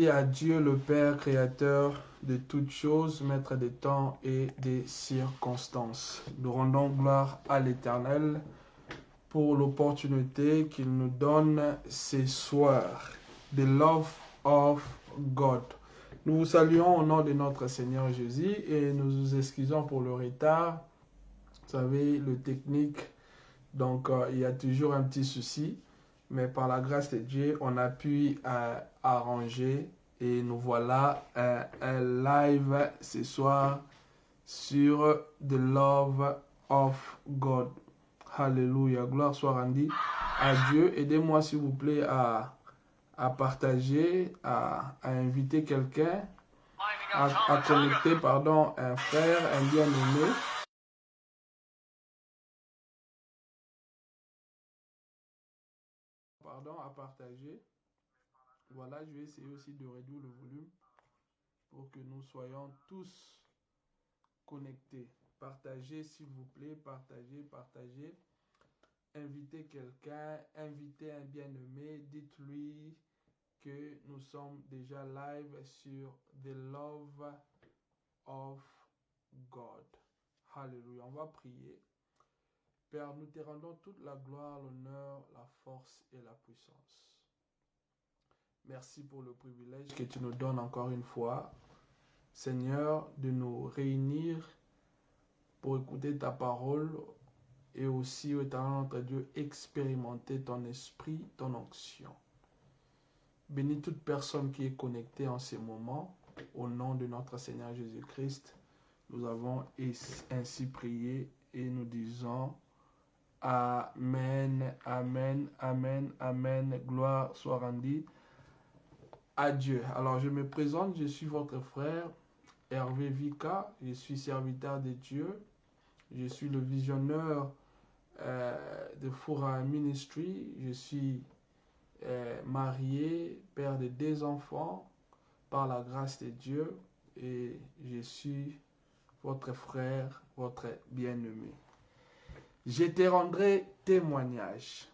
À Dieu le Père, créateur de toutes choses, maître des temps et des circonstances. Nous rendons gloire à l'Éternel pour l'opportunité qu'il nous donne ce soir. The love of God. Nous vous saluons au nom de notre Seigneur Jésus et nous nous excusons pour le retard. Vous savez, le technique, donc il y a toujours un petit souci. Mais par la grâce de Dieu, on a pu arranger et nous voilà un live ce soir sur The Love of God. Alléluia. Gloire soit rendue à Dieu. Aidez-moi s'il vous plaît à partager, à inviter quelqu'un, à connecter, un frère, un bien-aimé. À partager. Voilà, je vais essayer aussi de réduire le volume pour que nous soyons tous connectés. Partagez s'il vous plaît, partagez. Invitez quelqu'un, invitez un bien-aimé, dites-lui que nous sommes déjà live sur The Love of God. Alléluia, on va prier. Père, nous te rendons toute la gloire, l'honneur, la force et la puissance. Merci pour le privilège que tu nous donnes encore une fois, Seigneur, de nous réunir pour écouter ta parole et aussi, éternel notre Dieu, expérimenter ton esprit, ton onction. Bénis toute personne qui est connectée en ces moments. Au nom de notre Seigneur Jésus-Christ, nous avons ainsi prié et nous disons Amen, Amen, Amen, Amen. Gloire soit rendue à Dieu. Alors, je me présente, je suis votre frère Hervé Vika, je suis serviteur de Dieu, je suis le visionneur de Fura Ministry, je suis marié, père de 2 enfants, par la grâce de Dieu, et je suis votre frère, votre bien-aimé. Je te rendrai témoignage.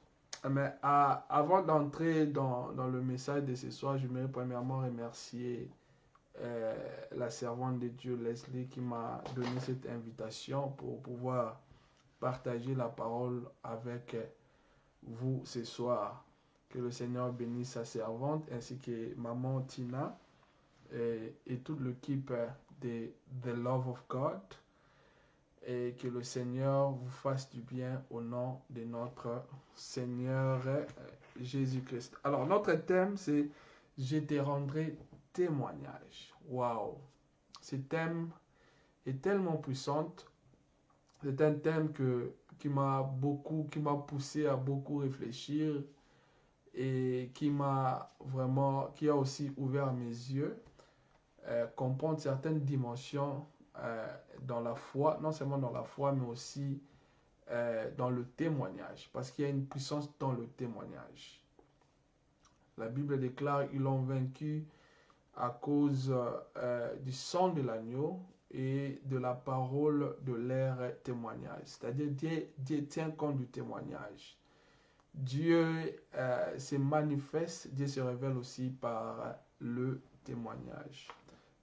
Mais avant d'entrer dans le message de ce soir, je voudrais premièrement remercier la servante de Dieu, Leslie, qui m'a donné cette invitation pour pouvoir partager la parole avec vous ce soir. Que le Seigneur bénisse sa servante ainsi que maman Tina et toute l'équipe de The Love of God. Et que le Seigneur vous fasse du bien au nom de notre Seigneur Jésus-Christ. Alors, notre thème, c'est « Je te rendrai témoignage ». Waouh! Ce thème est tellement puissant. C'est un thème qui m'a poussé à beaucoup réfléchir et qui a aussi ouvert mes yeux, comprendre certaines dimensions dans la foi, non seulement dans la foi, mais aussi dans le témoignage, parce qu'il y a une puissance dans le témoignage. La Bible déclare qu'ils l'ont vaincu à cause du sang de l'agneau et de la parole de leur témoignage. C'est-à-dire Dieu tient compte du témoignage. Dieu se manifeste, Dieu se révèle aussi par le témoignage.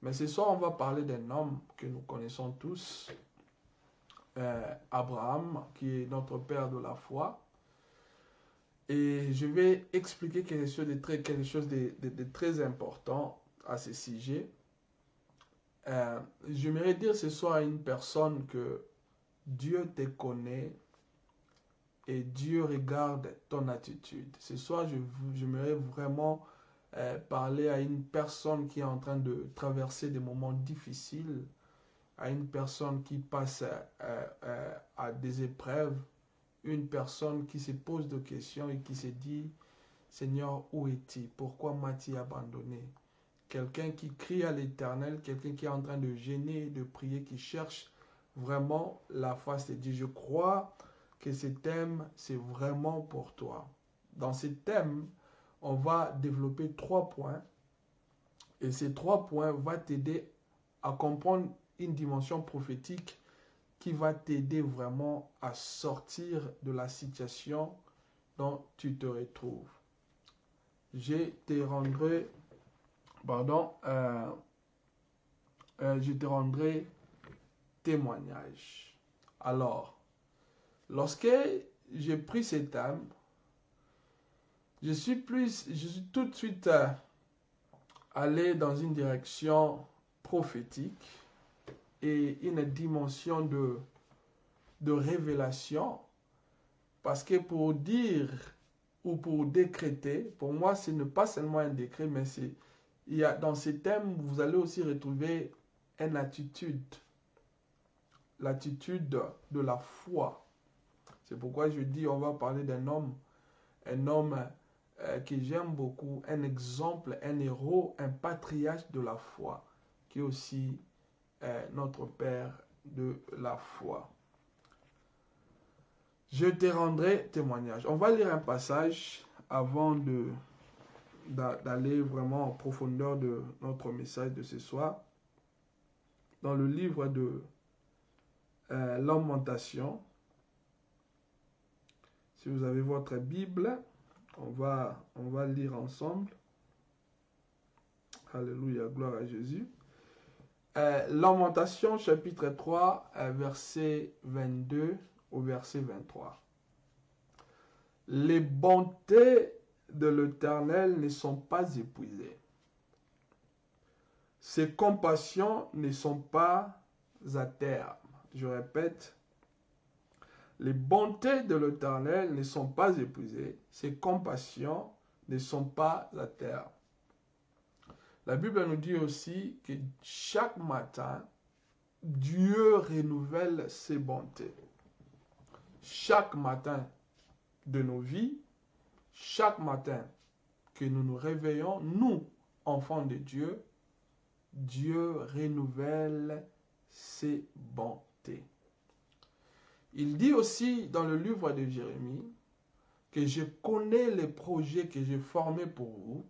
Mais ce soir, on va parler d'un homme que nous connaissons tous, Abraham, qui est notre père de la foi. Et je vais expliquer quelque chose de très important à ce sujet. J'aimerais dire ce soir à une personne que Dieu te connaît et Dieu regarde ton attitude. Ce soir, j'aimerais vraiment parler à une personne qui est en train de traverser des moments difficiles, à une personne qui passe à des épreuves une personne qui se pose des questions et qui se dit, Seigneur, où es-tu? Pourquoi m'as-tu abandonné? Quelqu'un qui crie à l'Éternel, quelqu'un qui est en train de gêner, de prier, qui cherche vraiment la face de Dieu. Je crois que ce thème, c'est vraiment pour toi. Dans ce thème, on va développer 3 points. Et ces 3 points vont t'aider à comprendre une dimension prophétique qui va t'aider vraiment à sortir de la situation dont tu te retrouves. Je te rendrai témoignage. Alors, lorsque j'ai pris ce thème, je suis tout de suite allé dans une direction prophétique et une dimension de révélation, parce que pour dire ou pour décréter, pour moi, ce n'est pas seulement un décret, mais dans ces thèmes, vous allez aussi retrouver une attitude, l'attitude de la foi. C'est pourquoi je dis, on va parler d'un homme, que j'aime beaucoup, un exemple, un héros, un patriarche de la foi, qui est aussi notre père de la foi. Je te rendrai témoignage. On va lire un passage avant d'aller vraiment en profondeur de notre message de ce soir. Dans le livre de Lamentation. Si vous avez votre Bible, on va lire ensemble. Alléluia, gloire à Jésus. Lamentation, chapitre 3, verset 22 au verset 23. Les bontés de l'Éternel ne sont pas épuisées. Ses compassions ne sont pas à terme. Je répète, les bontés de l'Éternel ne sont pas épuisées. Ses compassions ne sont pas à terme. La Bible nous dit aussi que chaque matin, Dieu renouvelle ses bontés. Chaque matin de nos vies, chaque matin que nous nous réveillons, nous, enfants de Dieu, Dieu renouvelle ses bontés. Il dit aussi dans le livre de Jérémie que je connais les projets que j'ai formés pour vous,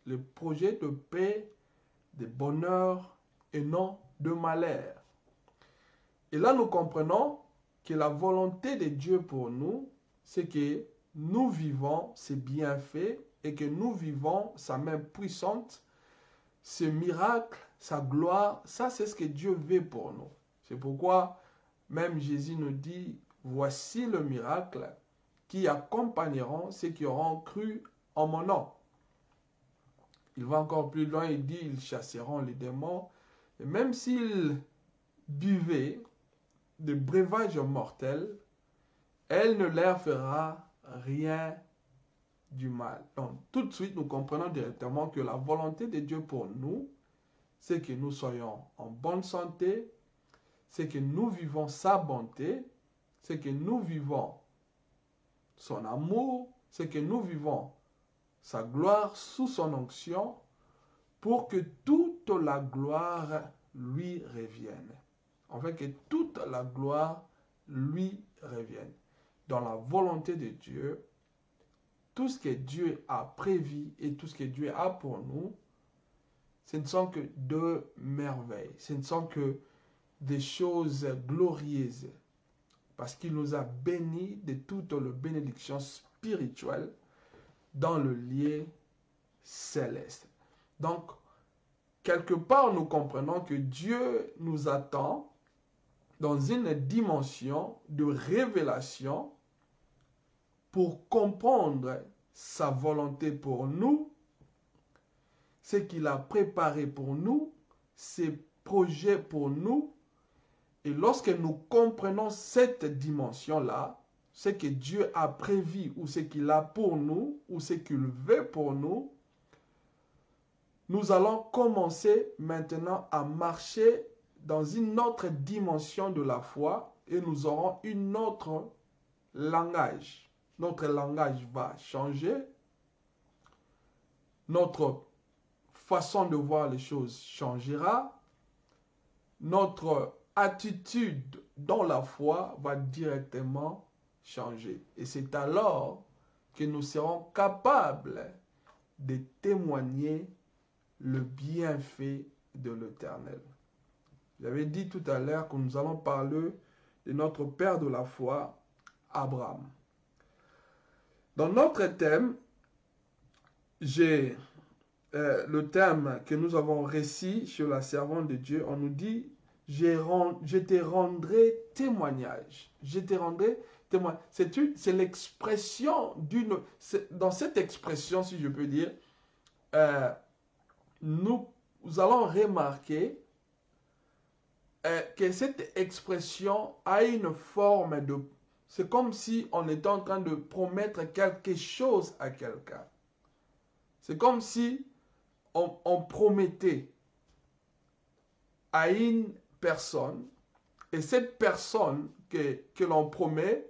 les projets de paix, de bonheur et non de malheur. Et là, nous comprenons que la volonté de Dieu pour nous, c'est que nous vivons ses bienfaits et que nous vivons sa main puissante, ses miracles, sa gloire. Ça, c'est ce que Dieu veut pour nous. C'est pourquoi même Jésus nous dit, voici le miracle qui accompagneront ceux qui auront cru en mon nom. Il va encore plus loin, il dit, ils chasseront les démons. Et même s'ils buvaient des breuvages mortels, elle ne leur fera rien du mal. Donc, tout de suite, nous comprenons directement que la volonté de Dieu pour nous, c'est que nous soyons en bonne santé, c'est que nous vivons sa bonté, c'est que nous vivons son amour, c'est que nous vivons sa gloire sous son onction, pour que toute la gloire lui revienne. En fait, que toute la gloire lui revienne. Dans la volonté de Dieu, tout ce que Dieu a prévu et tout ce que Dieu a pour nous, ce ne sont que de merveilles. Ce ne sont que des choses glorieuses. Parce qu'il nous a bénis de toutes les bénédictions spirituelles dans le lieu céleste. Donc, quelque part, nous comprenons que Dieu nous attend dans une dimension de révélation pour comprendre sa volonté pour nous, ce qu'il a préparé pour nous, ses projets pour nous. Et lorsque nous comprenons cette dimension-là, ce que Dieu a prévu ou ce qu'il a pour nous ou ce qu'il veut pour nous, nous allons commencer maintenant à marcher dans une autre dimension de la foi et nous aurons une autre langage. Notre langage va changer. Notre façon de voir les choses changera. Notre attitude dans la foi va directement changer. Et c'est alors que nous serons capables de témoigner le bienfait de l'Éternel. J'avais dit tout à l'heure que nous allons parler de notre père de la foi, Abraham. Dans notre thème, j'ai le thème que nous avons récit sur la servante de Dieu. On nous dit, je te rendrai témoignage. Je te rendrai témoignage. C'est l'expression d'une... Dans cette expression, si je peux dire, nous allons remarquer que cette expression a une forme de... C'est comme si on était en train de promettre quelque chose à quelqu'un. C'est comme si on promettait à une personne, et cette personne que l'on promet,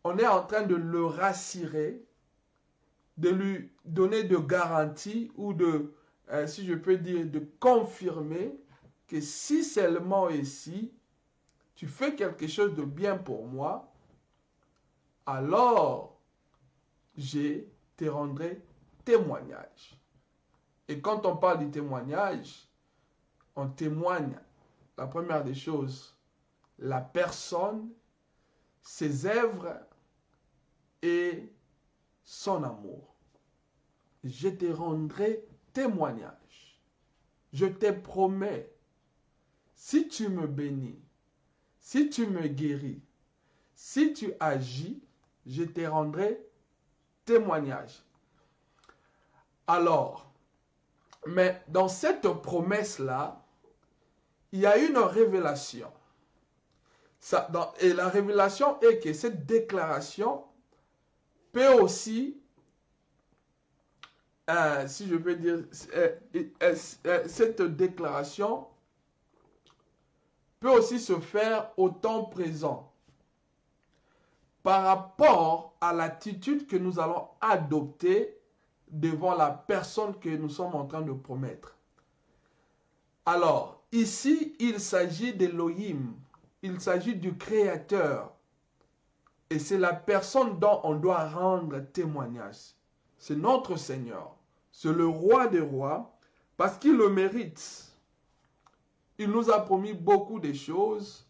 on est en train de le rassurer, de lui donner de garanties ou de, si je peux dire, de confirmer que si seulement ici, tu fais quelque chose de bien pour moi, alors je te rendrai témoignage. Et quand on parle du témoignage, on témoigne, la première des choses, la personne, ses œuvres et son amour. Je te rendrai témoignage. Je te promets, si tu me bénis, si tu me guéris, si tu agis, je te rendrai témoignage. Alors, mais dans cette promesse-là, il y a une révélation. Et la révélation est que cette déclaration peut aussi, si je peux dire, cette déclaration peut aussi se faire au temps présent par rapport à l'attitude que nous allons adopter devant la personne que nous sommes en train de promettre. Alors, ici, il s'agit d'Elohim, il s'agit du Créateur. Et c'est la personne dont on doit rendre témoignage. C'est notre Seigneur, c'est le roi des rois, parce qu'il le mérite. Il nous a promis beaucoup de choses,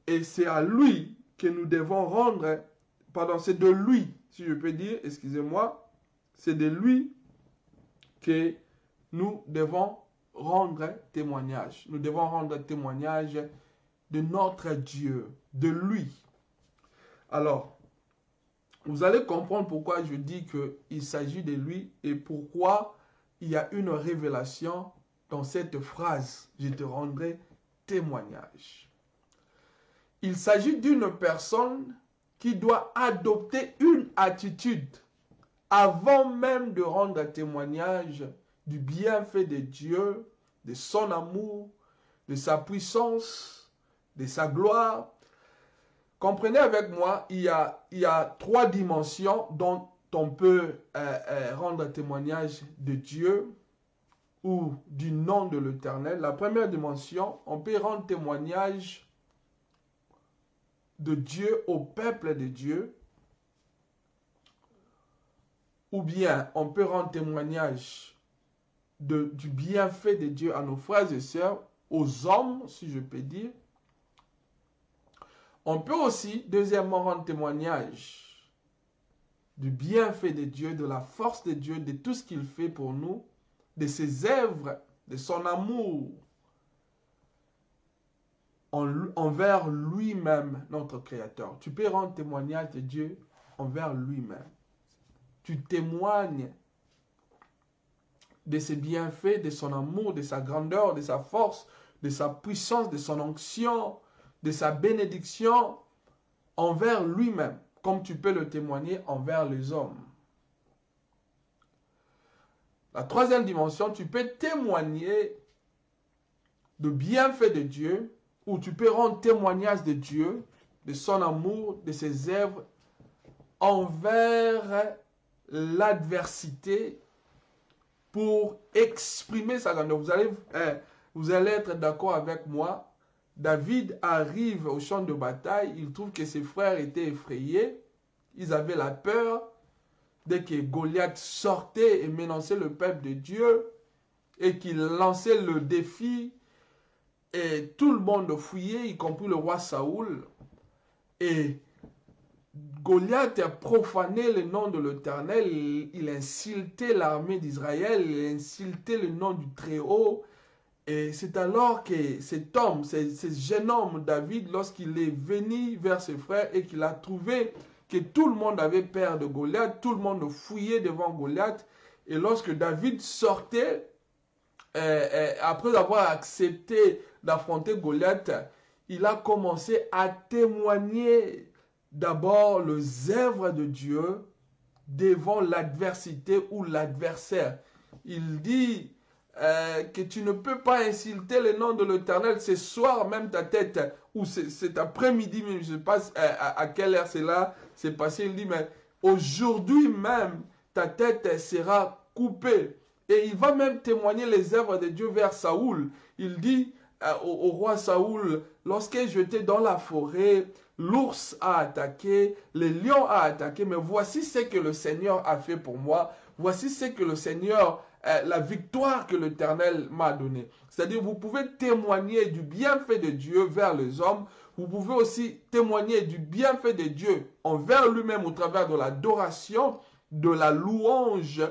et c'est à lui que nous devons rendre, pardon, c'est de lui, si je peux dire, excusez-moi, c'est de lui que nous devons rendre témoignage. Nous devons rendre témoignage de notre Dieu, de lui. Alors, vous allez comprendre pourquoi je dis qu'il s'agit de lui et pourquoi il y a une révélation dans cette phrase. Je te rendrai témoignage. Il s'agit d'une personne qui doit adopter une attitude avant même de rendre témoignage du bienfait de Dieu, de son amour, de sa puissance, de sa gloire. Comprenez avec moi, il y a trois dimensions dont on peut rendre témoignage de Dieu ou du nom de l'Éternel. La première dimension, on peut rendre témoignage de Dieu au peuple de Dieu. Ou bien on peut rendre témoignage du bienfait de Dieu à nos frères et sœurs, aux hommes, si je peux dire. On peut aussi, deuxièmement, rendre témoignage du bienfait de Dieu, de la force de Dieu, de tout ce qu'il fait pour nous, de ses œuvres, de son amour envers lui-même, notre Créateur. Tu peux rendre témoignage de Dieu envers lui-même. Tu témoignes de ses bienfaits, de son amour, de sa grandeur, de sa force, de sa puissance, de son onction, de sa bénédiction envers lui-même, comme tu peux le témoigner envers les hommes. La troisième dimension, tu peux témoigner de bienfaits de Dieu, ou tu peux rendre témoignage de Dieu, de son amour, de ses œuvres envers l'adversité pour exprimer sa grandeur. Vous allez être d'accord avec moi. David arrive au champ de bataille, il trouve que ses frères étaient effrayés, ils avaient la peur. Dès que Goliath sortait et menaçait le peuple de Dieu et qu'il lançait le défi, et tout le monde fouillait, y compris le roi Saoul. Et Goliath a profané le nom de l'Éternel, il insultait l'armée d'Israël, il insultait le nom du Très-Haut. Et c'est alors que cet homme, ce jeune homme David, lorsqu'il est venu vers ses frères et qu'il a trouvé que tout le monde avait peur de Goliath, tout le monde fouillait devant Goliath. Et lorsque David sortait, après avoir accepté d'affronter Goliath, il a commencé à témoigner d'abord les œuvres de Dieu devant l'adversité ou l'adversaire. Il dit que tu ne peux pas insulter le nom de l'Éternel ce soir même ta tête, ou cet après-midi, je ne sais pas à quelle heure c'est passé, il dit, mais aujourd'hui même ta tête sera coupée. Et il va même témoigner les œuvres de Dieu vers Saoul. Il dit au roi Saoul, lorsque j'étais dans la forêt, l'ours a attaqué, le lion a attaqué, mais voici ce que le Seigneur a fait pour moi. Voici ce que le Seigneur, la victoire que l'Éternel m'a donnée. C'est-à-dire, vous pouvez témoigner du bienfait de Dieu vers les hommes. Vous pouvez aussi témoigner du bienfait de Dieu envers lui-même au travers de l'adoration, de la louange.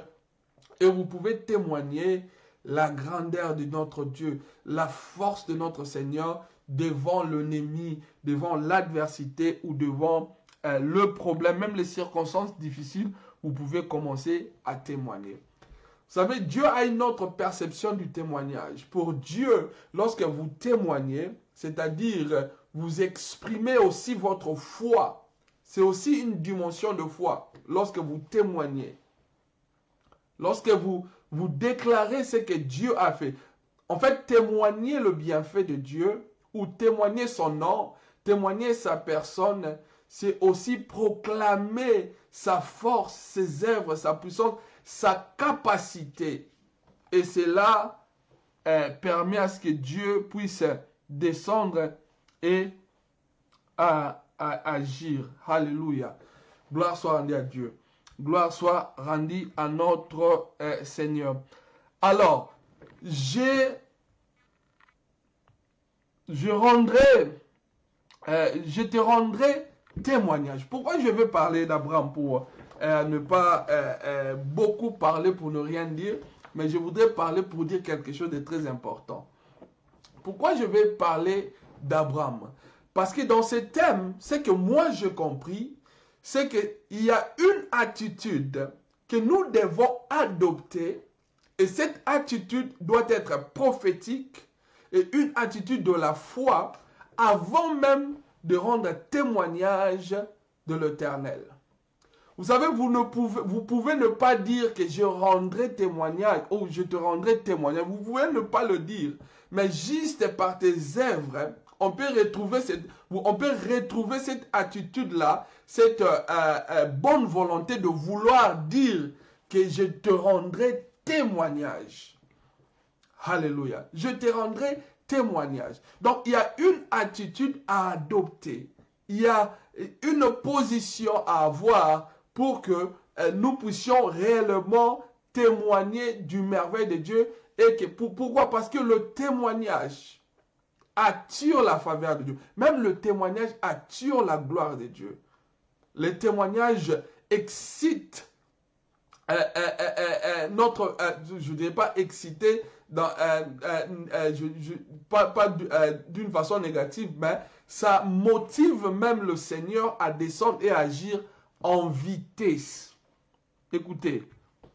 Et vous pouvez témoigner la grandeur de notre Dieu, la force de notre Seigneur devant l'ennemi, devant l'adversité ou devant le problème, même les circonstances difficiles, vous pouvez commencer à témoigner. Vous savez, Dieu a une autre perception du témoignage. Pour Dieu, lorsque vous témoignez, c'est-à-dire vous exprimez aussi votre foi, c'est aussi une dimension de foi lorsque vous témoignez. Lorsque vous déclarez ce que Dieu a fait. En fait, témoigner le bienfait de Dieu ou témoigner son nom, témoigner sa personne, c'est aussi proclamer sa force, ses œuvres, sa puissance, sa capacité. Et cela permet à ce que Dieu puisse descendre et agir. Alléluia. Gloire soit rendue à Dieu. Gloire soit rendue à notre Seigneur. Alors, je te rendrai témoignage. Pourquoi je vais parler d'Abraham pour ne pas beaucoup parler pour ne rien dire, mais je voudrais parler pour dire quelque chose de très important. Pourquoi je vais parler d'Abraham? Parce que dans ce thème, ce que moi j'ai compris, c'est qu'il y a une attitude que nous devons adopter et cette attitude doit être prophétique et une attitude de la foi avant même de rendre témoignage de l'Éternel. Vous savez, vous pouvez ne pas dire que je rendrai témoignage ou je te rendrai témoignage. Vous pouvez ne pas le dire, mais juste par tes œuvres, on peut retrouver cette attitude-là, cette bonne volonté de vouloir dire que je te rendrai témoignage. Alléluia. Je te rendrai témoignage. Donc, il y a une attitude à adopter. Il y a une position à avoir pour que nous puissions réellement témoigner du merveille de Dieu. Et que, pourquoi? Parce que le témoignage attire la faveur de Dieu. Même le témoignage attire la gloire de Dieu. Le témoignage excite je ne dirais pas excité, pas d'une façon négative, mais ça motive même le Seigneur à descendre et à agir en vitesse. Écoutez,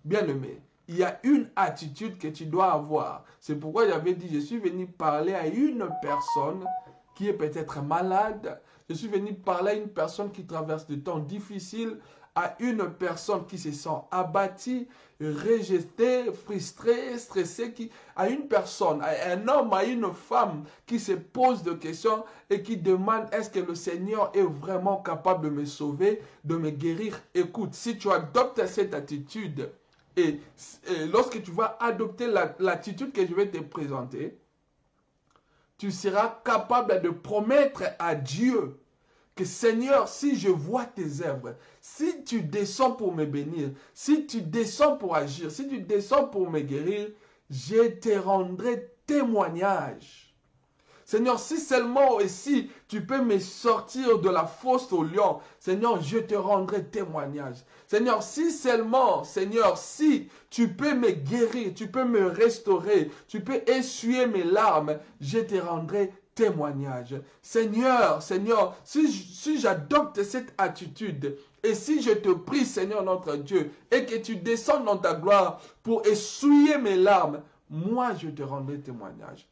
bien-aimé, il y a une attitude que tu dois avoir. C'est pourquoi j'avais dit, je suis venu parler à une personne qui est peut-être malade. Je suis venu parler à une personne qui traverse des temps difficiles, à une personne qui se sent abattue, rejetée, frustrée, stressée, à une personne, à un homme, à une femme qui se pose des questions et qui demande est-ce que le Seigneur est vraiment capable de me sauver, de me guérir. Écoute, si tu adoptes cette attitude et lorsque tu vas adopter l'attitude que je vais te présenter, tu seras capable de promettre à Dieu que Seigneur, si je vois tes œuvres, si tu descends pour me bénir, si tu descends pour agir, si tu descends pour me guérir, je te rendrai témoignage. Seigneur, si seulement et si tu peux me sortir de la fosse au lion, Seigneur, je te rendrai témoignage. Seigneur, si seulement, Seigneur, si tu peux me guérir, tu peux me restaurer, tu peux essuyer mes larmes, je te rendrai témoignage. Seigneur, Seigneur, si j'adopte cette attitude et si je te prie, Seigneur notre Dieu, et que tu descends dans ta gloire pour essuyer mes larmes, moi je te rendrai témoignage.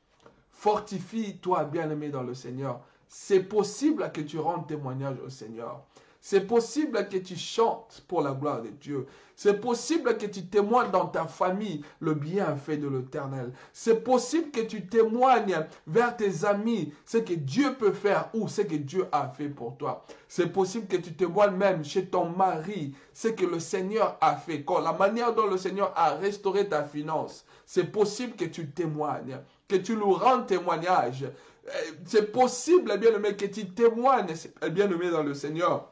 Fortifie-toi, bien-aimé dans le Seigneur. C'est possible que tu rendes témoignage au Seigneur. C'est possible que tu chantes pour la gloire de Dieu. C'est possible que tu témoignes dans ta famille le bienfait de l'Éternel. C'est possible que tu témoignes vers tes amis ce que Dieu peut faire ou ce que Dieu a fait pour toi. C'est possible que tu témoignes même chez ton mari ce que le Seigneur a fait. La manière dont le Seigneur a restauré ta finance. C'est possible que tu témoignes, que tu lui rends témoignage. C'est possible, bien-aimé, que tu témoignes, bien-aimé dans le Seigneur.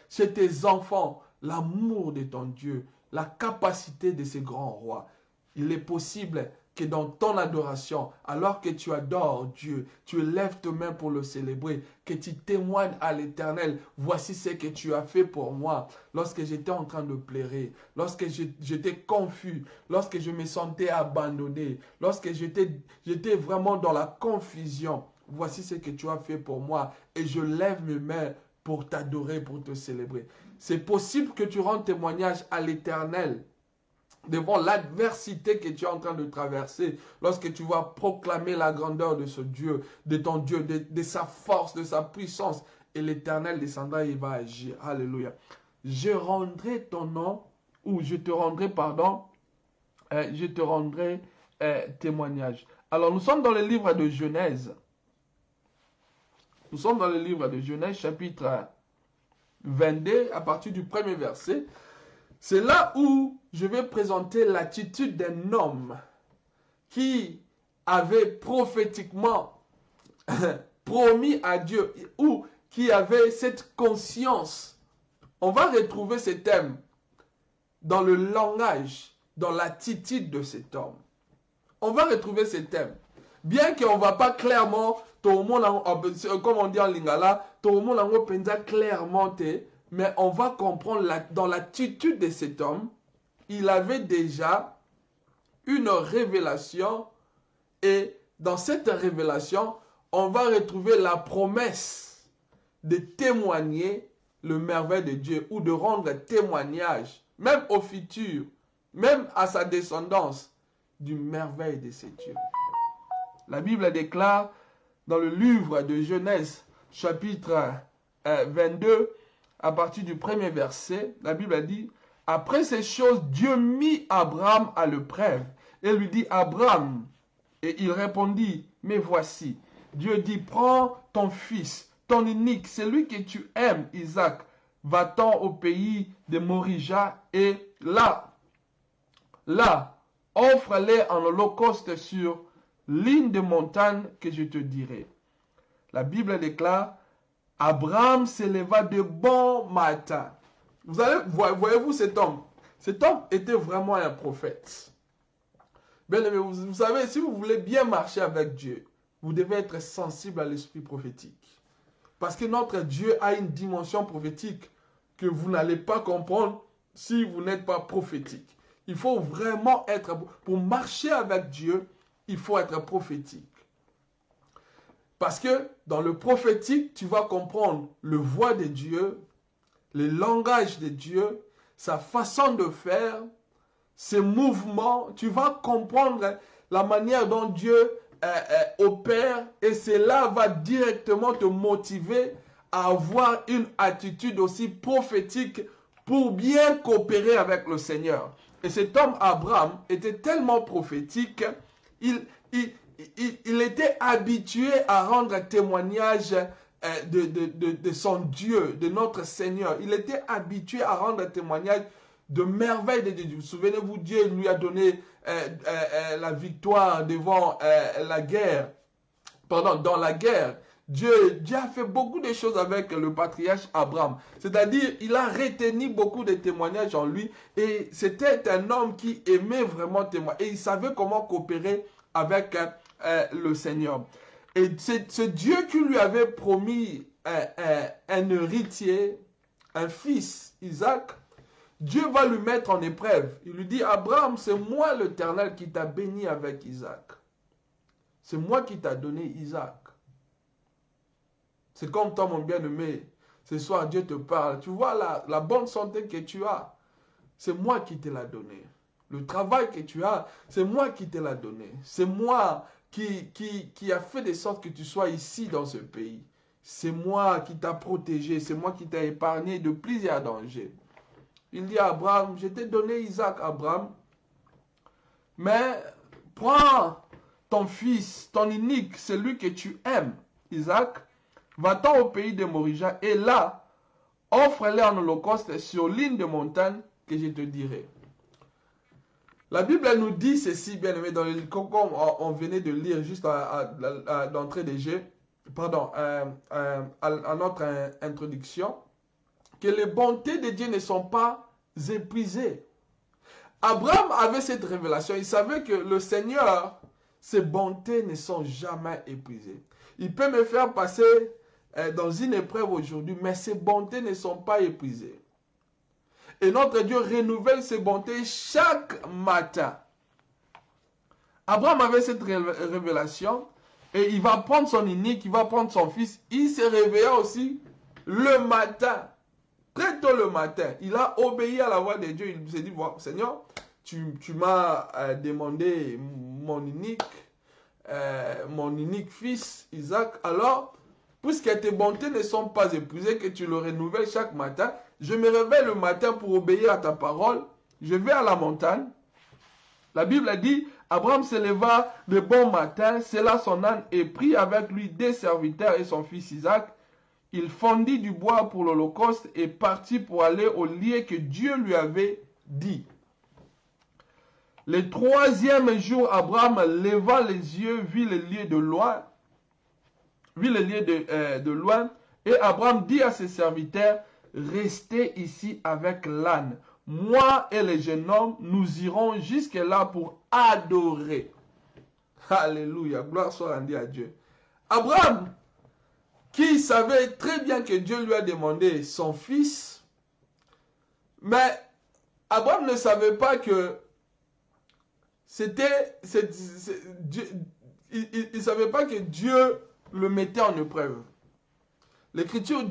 Chez tes enfants, l'amour de ton Dieu, la capacité de ce grand roi. Il est possible que dans ton adoration, alors que tu adores Dieu, tu lèves tes mains pour le célébrer, que tu témoignes à l'Éternel, voici ce que tu as fait pour moi, lorsque j'étais en train de pleurer, lorsque j'étais confus, lorsque je me sentais abandonné, lorsque j'étais vraiment dans la confusion, voici ce que tu as fait pour moi, et je lève mes mains pour t'adorer, pour te célébrer. C'est possible que tu rendes témoignage à l'Éternel devant l'adversité que tu es en train de traverser, lorsque tu vas proclamer la grandeur de ce Dieu, de ton Dieu, de sa force, de sa puissance, et l'Éternel descendra et il va agir. Alléluia. Je rendrai ton nom, ou je te rendrai, pardon, je te rendrai témoignage. Alors, nous sommes dans le livre de Genèse. Nous sommes dans le livre de Genèse, chapitre 22, à partir du premier verset. C'est là où je vais présenter l'attitude d'un homme qui avait prophétiquement promis à Dieu, ou qui avait cette conscience. On va retrouver ce thème dans le langage, dans l'attitude de cet homme. On va retrouver ce thème. Bien qu'on ne va pas clairement, comme on dit en lingala, clairement, mais on va comprendre dans l'attitude de cet homme, il avait déjà une révélation et dans cette révélation, on va retrouver la promesse de témoigner le merveille de Dieu ou de rendre témoignage, même au futur, même à sa descendance, du merveille de ce Dieu. La Bible déclare dans le livre de Genèse, chapitre 22, à partir du premier verset, la Bible a dit, « Après ces choses, Dieu mit Abraham à l'épreuve et lui dit, « Abraham » et il répondit, « Mais voici. » Dieu dit, « Prends ton fils, ton unique, celui que tu aimes, Isaac, va-t'en au pays de Morija et là, offre-les en holocauste sur ligne de montagne que je te dirai. » La Bible déclare, Abraham s'éleva de bon matin. Voyez-vous cet homme? Cet homme était vraiment un prophète. Bien aimé, vous savez, si vous voulez bien marcher avec Dieu, vous devez être sensible à l'esprit prophétique. Parce que notre Dieu a une dimension prophétique que vous n'allez pas comprendre si vous n'êtes pas prophétique. Il faut vraiment être, pour marcher avec Dieu, il faut être prophétique. Parce que dans le prophétique, tu vas comprendre le voix de Dieu, le langage de Dieu, sa façon de faire, ses mouvements. Tu vas comprendre la manière dont Dieu opère et cela va directement te motiver à avoir une attitude aussi prophétique pour bien coopérer avec le Seigneur. Et cet homme Abraham était tellement prophétique, il était habitué à rendre témoignage de son Dieu, de notre Seigneur. Il était habitué à rendre témoignage de merveilles de Dieu. Souvenez-vous, Dieu lui a donné la victoire devant la guerre. Pardon, dans la guerre. Dieu a fait beaucoup de choses avec le patriarche Abraham. C'est-à-dire, il a retenu beaucoup de témoignages en lui. Et c'était un homme qui aimait vraiment témoigner. Et il savait comment coopérer avec le Seigneur. Et c'est Dieu qui lui avait promis un héritier, un fils, Isaac. Dieu va lui mettre en épreuve. Il lui dit, Abraham, c'est moi l'Éternel qui t'a béni avec Isaac. C'est moi qui t'a donné Isaac. C'est comme toi, mon bien-aimé. Ce soir, Dieu te parle. Tu vois la bonne santé que tu as. C'est moi qui te l'ai donné. Le travail que tu as, c'est moi qui te l'ai donné. C'est moi qui a fait de sorte que tu sois ici dans ce pays. C'est moi qui t'a protégé. C'est moi qui t'ai épargné de plusieurs dangers. Il dit à Abraham, je t'ai donné Isaac, Abraham. Mais prends ton fils, ton unique, celui que tu aimes, Isaac. Va-t'en au pays de Morija et là, offre-le en holocauste sur l'une des montagnes que je te dirai. La Bible elle nous dit ceci, bien aimé, comme on venait de lire juste à l'entrée des jeux, pardon, à notre introduction, que les bontés de Dieu ne sont pas épuisées. Abraham avait cette révélation, il savait que le Seigneur, ses bontés ne sont jamais épuisées. Il peut me faire passer dans une épreuve aujourd'hui, mais ses bontés ne sont pas épuisées. Et notre Dieu renouvelle ses bontés chaque matin. Abraham avait cette révélation et il va prendre son unique, il va prendre son fils. Il se réveilla aussi le matin, très tôt le matin. Il a obéi à la voix de Dieu. Il s'est dit, bon, Seigneur, tu m'as demandé mon unique fils, Isaac. Alors, puisque tes bontés ne sont pas épuisées, que tu le renouvelles chaque matin, je me réveille le matin pour obéir à ta parole. Je vais à la montagne. La Bible a dit, Abraham se leva de bon matin, sella son âne et prit avec lui des serviteurs et son fils Isaac. Il fondit du bois pour l'holocauste et partit pour aller au lieu que Dieu lui avait dit. Le troisième jour, Abraham leva les yeux, vit le lieu de loin. De loin. Et Abraham dit à ses serviteurs, restez ici avec l'âne. Moi et le jeune homme, nous irons jusque là pour adorer. Alléluia, gloire soit rendue à Dieu. Abraham, qui savait très bien que Dieu lui a demandé son fils, mais Abraham ne savait pas que il ne savait pas que Dieu le mettait en épreuve. L'Écriture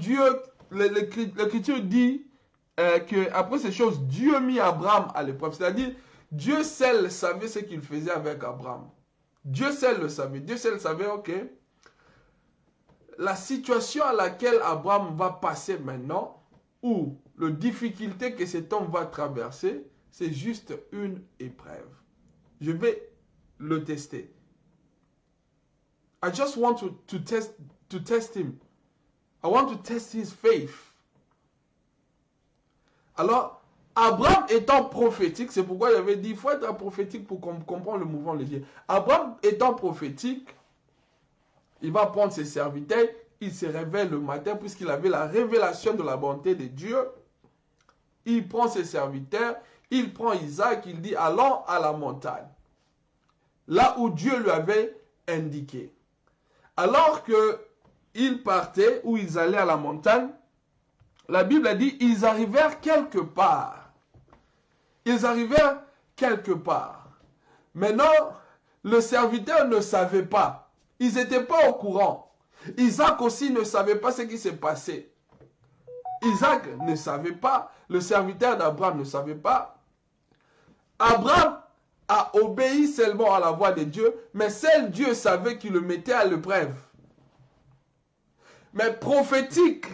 dit qu'après ces choses, Dieu mit Abraham à l'épreuve. C'est-à-dire, Dieu seul savait ce qu'il faisait avec Abraham. Dieu seul le savait. Dieu seul savait, ok, la situation à laquelle Abraham va passer maintenant, ou la difficulté que cet homme va traverser, c'est juste une épreuve. Je vais le tester. I just want to test him. I want to test his faith. Alors, Abraham étant prophétique, c'est pourquoi j'avais dit, il faut être prophétique pour comprendre le mouvement de Dieu. Abraham étant prophétique, il va prendre ses serviteurs, il se réveille le matin puisqu'il avait la révélation de la bonté de Dieu. Il prend ses serviteurs, il prend Isaac, il dit, allons à la montagne. Là où Dieu lui avait indiqué. Alors qu'ils partaient, ou ils allaient à la montagne, la Bible a dit, ils arrivèrent quelque part. Ils arrivèrent quelque part. Maintenant, le serviteur ne savait pas. Ils n'étaient pas au courant. Isaac aussi ne savait pas ce qui s'est passé. Isaac ne savait pas. Le serviteur d'Abraham ne savait pas. Abraham a obéi seulement à la voix de Dieu, mais seul Dieu savait qu'il le mettait à l'épreuve. mais prophétique,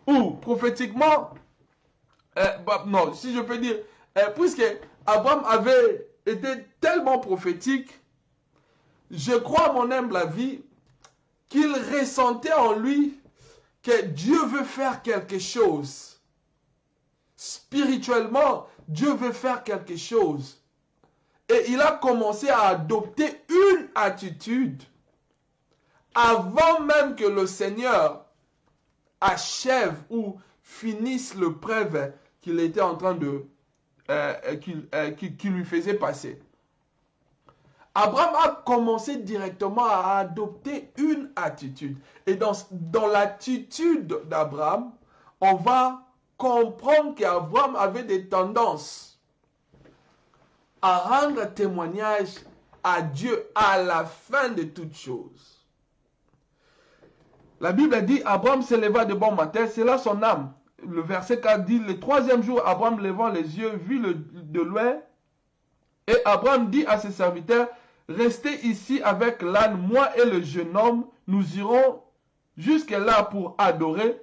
ou prophétiquement, non, si je peux dire, puisque Abraham avait été tellement prophétique, je crois à mon humble avis qu'il ressentait en lui que Dieu veut faire quelque chose. Spirituellement, Dieu veut faire quelque chose. Et il a commencé à adopter une attitude avant même que le Seigneur achève ou finisse le preuve qu'il était en train de qui lui faisait passer. Abraham a commencé directement à adopter une attitude. Et dans l'attitude d'Abraham, on va comprendre qu'Abraham avait des tendances à rendre témoignage à Dieu à la fin de toutes choses. La Bible dit, Abraham s'éleva de bon matin, c'est là son âme. Le verset 4 dit, le troisième jour, Abraham levant les yeux, vit de loin, et Abraham dit à ses serviteurs, restez ici avec l'âne, moi et le jeune homme, nous irons jusque là pour adorer,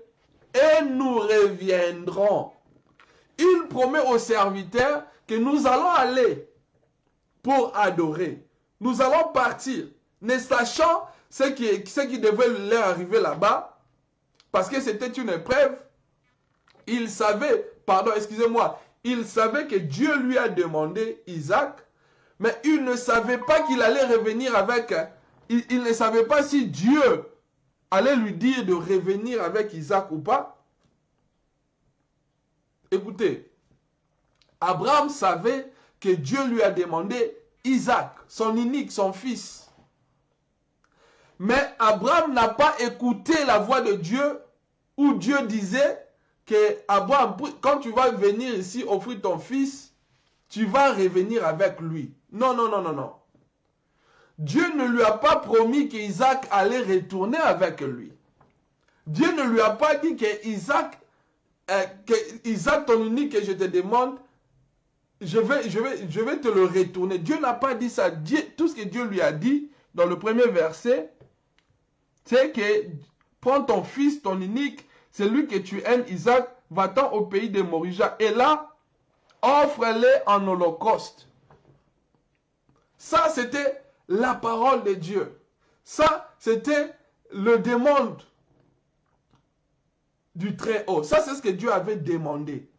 et nous reviendrons. Il promet aux serviteurs que nous allons aller pour adorer. Nous allons partir, ne sachant ce qui devait leur arriver là-bas, parce que c'était une épreuve. Il savait, il savait que Dieu lui a demandé Isaac, mais il ne savait pas qu'il allait revenir avec, il ne savait pas si Dieu allait lui dire de revenir avec Isaac ou pas. Écoutez, Abraham savait que Dieu lui a demandé Isaac, son unique, son fils. Mais Abraham n'a pas écouté la voix de Dieu où Dieu disait que Abraham, quand tu vas venir ici offrir ton fils, tu vas revenir avec lui. Non, non, non, non, non. Dieu ne lui a pas promis qu'Isaac allait retourner avec lui. Dieu ne lui a pas dit que Isaac, ton unique, que je te demande, je vais te le retourner. Dieu n'a pas dit ça. Tout ce que Dieu lui a dit dans le premier verset, c'est que prends ton fils, ton unique, celui que tu aimes, Isaac, va-t'en au pays de Morija. Et là, offre-le en holocauste. Ça, c'était la parole de Dieu. Ça, c'était le demande du Très-Haut. Ça, c'est ce que Dieu avait demandé.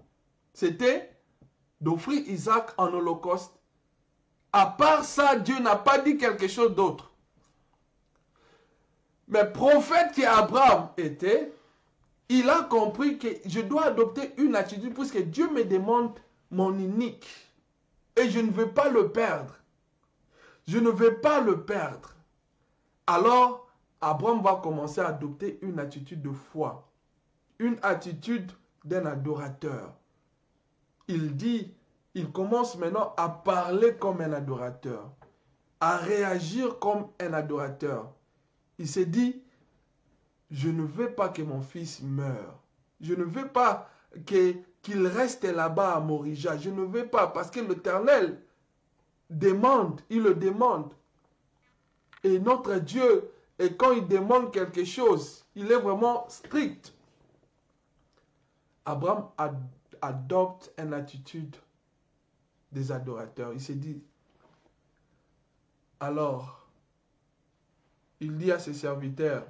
C'était d'offrir Isaac en holocauste. À part ça, Dieu n'a pas dit quelque chose d'autre. Mais prophète qu'Abraham était, il a compris que je dois adopter une attitude puisque Dieu me demande mon unique. Et je ne veux pas le perdre. Je ne veux pas le perdre. Alors, Abraham va commencer à adopter une attitude de foi. Une attitude d'un adorateur. Il commence maintenant à parler comme un adorateur. À réagir comme un adorateur. Il s'est dit, je ne veux pas que mon fils meure. Je ne veux pas qu'il reste là-bas à Morija. Je ne veux pas parce que l'Éternel demande, il le demande. Et notre Dieu, et quand il demande quelque chose, il est vraiment strict. Abraham adopte une attitude des adorateurs. Il s'est dit, alors, il dit à ses serviteurs,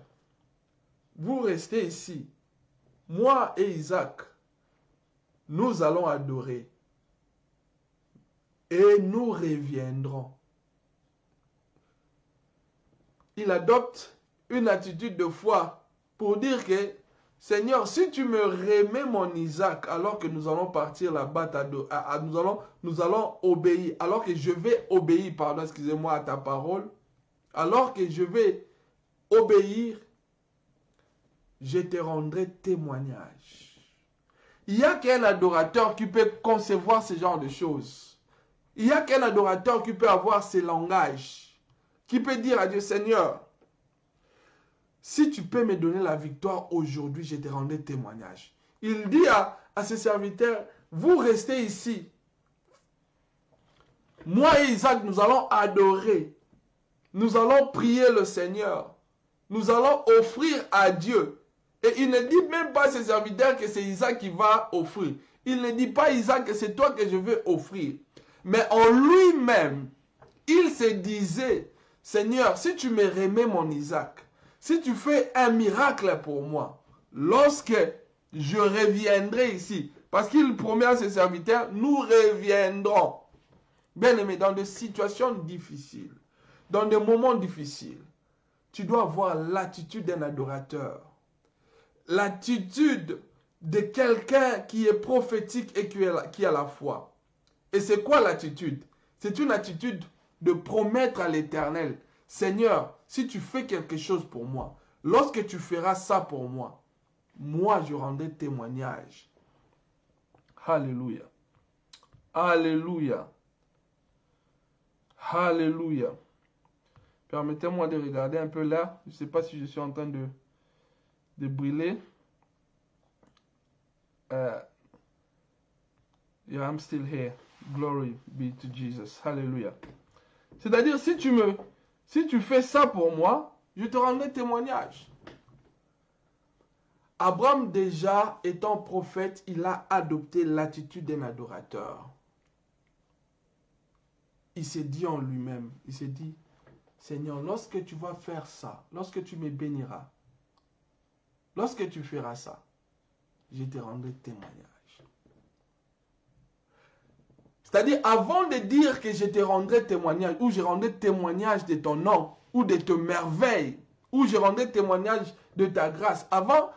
vous restez ici, moi et Isaac, nous allons adorer et nous reviendrons. Il adopte une attitude de foi pour dire que, Seigneur, si tu me remets mon Isaac alors que nous allons partir là-bas, nous allons obéir, alors que je vais obéir, excusez-moi, à ta parole, alors que je vais obéir, je te rendrai témoignage. Il n'y a qu'un adorateur qui peut concevoir ce genre de choses. Il n'y a qu'un adorateur qui peut avoir ce langage, qui peut dire à Dieu, Seigneur, si tu peux me donner la victoire aujourd'hui, je te rendrai témoignage. Il dit à ses serviteurs, vous restez ici. Moi et Isaac, nous allons adorer. Nous allons prier le Seigneur. nous allons offrir à Dieu. Et il ne dit même pas à ses serviteurs que c'est Isaac qui va offrir. Il ne dit pas à Isaac que c'est toi que je vais offrir. Mais en lui-même, il se disait, Seigneur, si tu me remets mon Isaac, si tu fais un miracle pour moi, lorsque je reviendrai ici, parce qu'il promet à ses serviteurs, nous reviendrons. Bien aimé, dans des situations difficiles, dans des moments difficiles, tu dois avoir l'attitude d'un adorateur. L'attitude de quelqu'un qui est prophétique et qui a la foi. Et c'est quoi l'attitude? C'est une attitude de promettre à l'Éternel, Seigneur, si tu fais quelque chose pour moi, lorsque tu feras ça pour moi, moi je rendrai témoignage. Alléluia. Alléluia. Alléluia. Permettez-moi de regarder un peu là. Je ne sais pas si je suis en train de brûler. Yeah, I'm still here. Glory be to Jesus. Hallelujah. C'est-à-dire, si tu fais ça pour moi, je te rendrai témoignage. Abraham, déjà étant prophète, il a adopté l'attitude d'un adorateur. Il s'est dit en lui-même, il s'est dit, Seigneur, lorsque tu vas faire ça, lorsque tu me béniras, lorsque tu feras ça, je te rendrai témoignage. C'est-à-dire, avant de dire que je te rendrai témoignage, ou je rendrai témoignage de ton nom, ou de tes merveilles, ou je rendrai témoignage de ta grâce, avant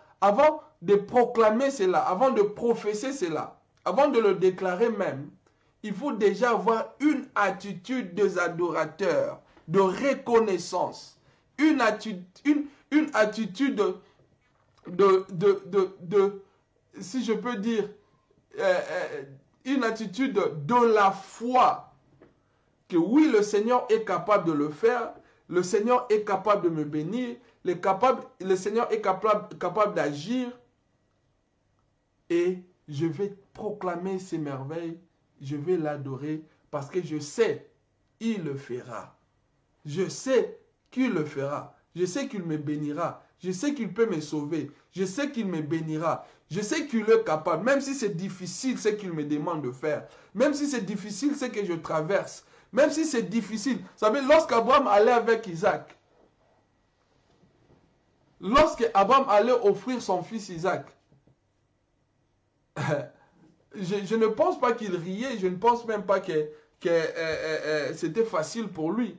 de proclamer cela, avant de professer cela, avant de le déclarer même, il faut déjà avoir une attitude des adorateurs, de reconnaissance, une attitude si je peux dire, une attitude de la foi, que oui, le Seigneur est capable de le faire, le Seigneur est capable de me bénir, le Seigneur est capable d'agir, et je vais proclamer ses merveilles, je vais l'adorer, parce que je sais, il le fera. Je sais qu'il le fera. Je sais qu'il me bénira. Je sais qu'il peut me sauver. Je sais qu'il me bénira. Je sais qu'il est capable. Même si c'est difficile ce qu'il me demande de faire. Même si c'est difficile ce que je traverse. Même si c'est difficile. Vous savez, lorsqu'Abraham allait avec Isaac. Lorsqu'Abraham allait offrir son fils Isaac. Je ne pense pas qu'il riait. Je ne pense même pas que c'était facile pour lui.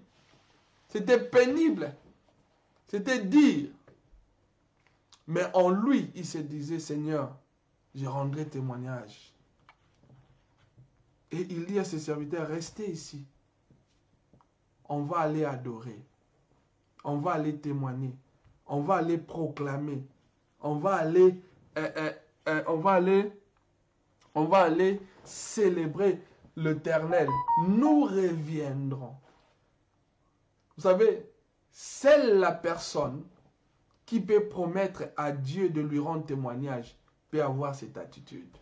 C'était pénible. C'était dur. Mais en lui, il se disait, Seigneur, je rendrai témoignage. Et il dit à ses serviteurs, restez ici. On va aller adorer. On va aller témoigner. On va aller proclamer. On va aller célébrer l'Éternel. Nous reviendrons. Vous savez, seule la personne qui peut promettre à Dieu de lui rendre témoignage peut avoir cette attitude.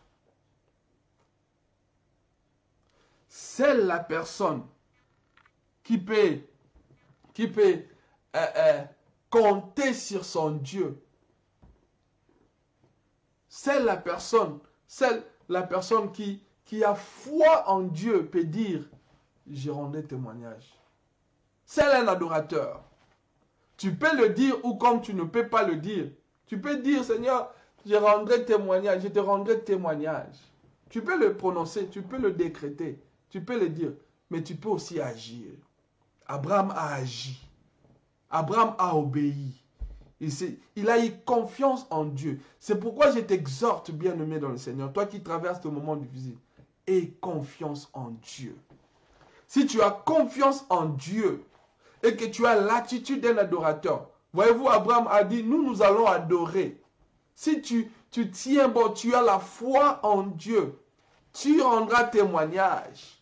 Seule la personne qui peut compter sur son Dieu. Seule la personne qui a foi en Dieu peut dire, je rendrai témoignage. C'est un adorateur. Tu peux le dire ou comme tu ne peux pas le dire. Tu peux dire, Seigneur, je rendrai témoignage, je te rendrai témoignage. Tu peux le prononcer, tu peux le décréter, tu peux le dire, mais tu peux aussi agir. Abraham a agi. Abraham a obéi. Il a eu confiance en Dieu. C'est pourquoi je t'exhorte, bien-aimé dans le Seigneur, toi qui traverses ce moment difficile, aie confiance en Dieu. Si tu as confiance en Dieu et que tu as l'attitude d'un adorateur, voyez-vous, Abraham a dit, nous allons adorer. Si tu tiens bon, tu as la foi en Dieu, tu rendras témoignage.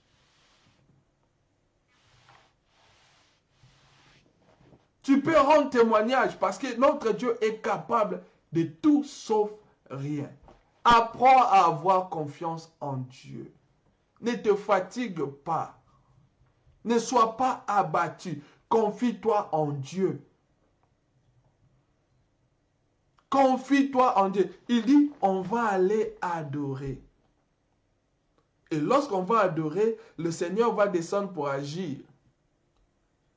Tu peux rendre témoignage parce que notre Dieu est capable de tout sauf rien. Apprends à avoir confiance en Dieu. Ne te fatigue pas. Ne sois pas abattu. Confie-toi en Dieu. confie-toi en Dieu. Il dit, on va aller adorer. Et lorsqu'on va adorer, le Seigneur va descendre pour agir.